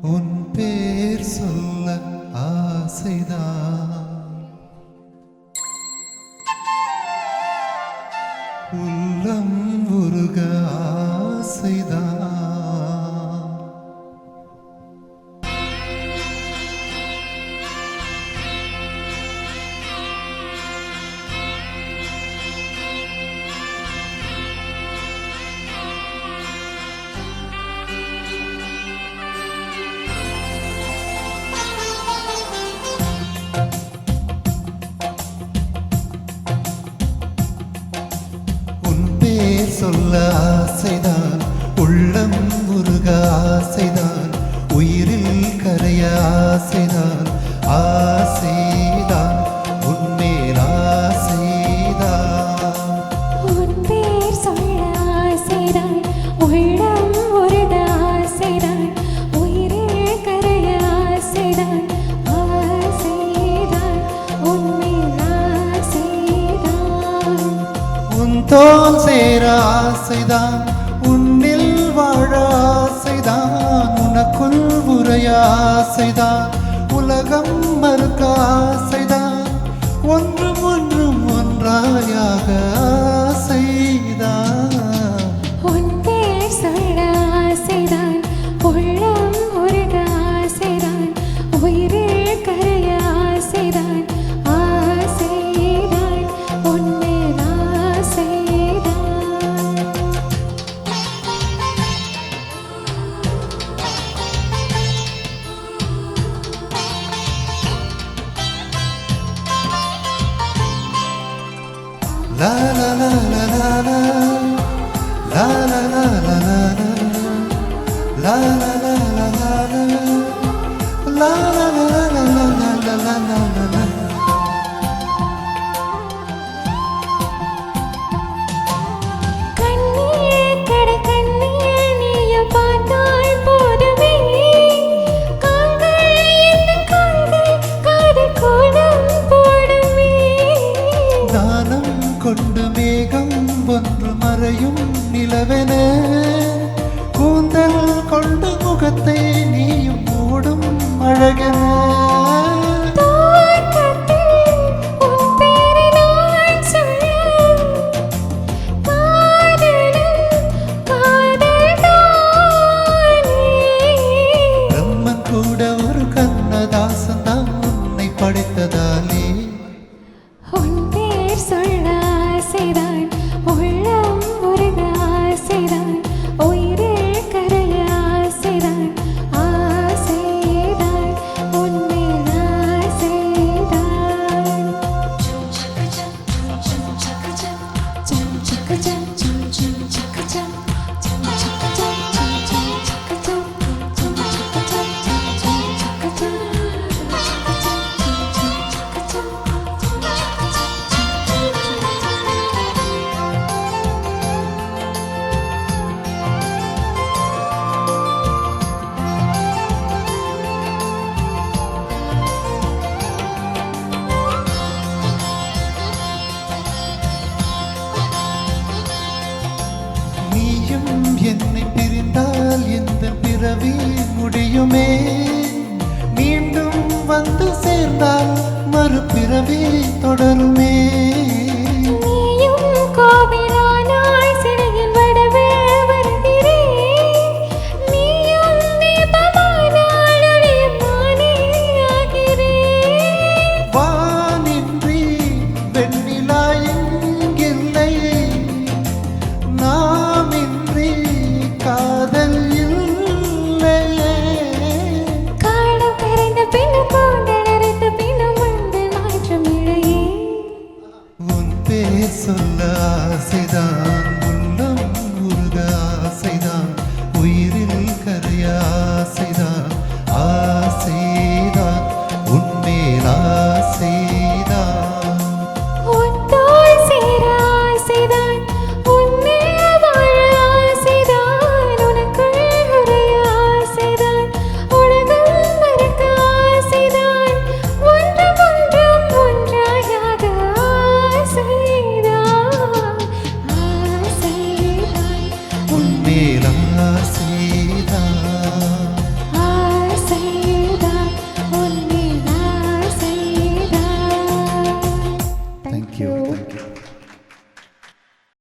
உன் பேர் சொல்ல ஆசைதான், உள்ளம் உருக ஆசைதான். சொல்ல ஆசைதான், உள்ளம் உருக ஆசைதான், உயிரில் கரைய ஆசைதான், ஆசைதான் உன்மேல் ஆசைதான். உன் பேர் சொல்ல ஆசைதான், உள்ளம் உருக ஆசைதான், உயிரில் கரைய ஆசைதான், ஆசைதான் உன்மேல் ஆசைதான். உன் தோல் சேர ஆசைதான், உன்னில் வாழ ஆசைதான், உனக்குள் உரைய ஆசைதான், உலகம் மறுக்க ஆசைதான், ஒன்றும் ஒன்றும் ஒன்றாயாக ஆசைதான். உன் பேர் சொல்ல ஆசைதான், உள்ளம் உருக ஆசைதான், உயிரில் கரைய ஆசைதான், ஆசைதான் உன்மேல் ஆசைதான். La la la la la la la la la la la la la la la la la la la. கண்ணில் கடை கண்ணில் நீயும் பார்த்தால் போதுமே, கால்கள் எந்தன் கால்கள் காதல் கோலம் போடுமே. தானம் கொண்டு மேகம் ஒன்று மறையும் நிலவென, கூந்தல் கொண்டு முகத்தை நீயும் மூடும் அழகென. தோட்டத்தில் உன் பேரை நான் சொல்ல, காதலும் காதல்தானே. பிரம்மன் கூட ஒரு கண்ணதாசன் தான் உன்னை படைத்ததாலே. உன் பேர் சொல்ல ஆசைதான், உள்ளம் உருக ஆசைதான், உயிரில் கரைய ஆசைதான், ஆசைதான் உன்மேல் ஆசைதான். நீயும் என்னை பிரிந்தால் எந்த பிறவி முடியுமே, மீண்டும் வந்து சேர்ந்தால் மறுபிறவி தொடருமே. நீயும் கோவிலானாய் சிறையில் வடவில் வருகிறேன், நீயும் தீபமானால் ஒளியும் நானே ஆகிறேன். வானின்றி வெண்ணிலா எங்கில்லை, நாமின்றி காதல் இல்லையே. காலம் கரைந்த பின்னும் கூந்தல் அரைத்த பின்னும் வந்து மாற்றம் இல்லையே. You you. தேங்க்யூ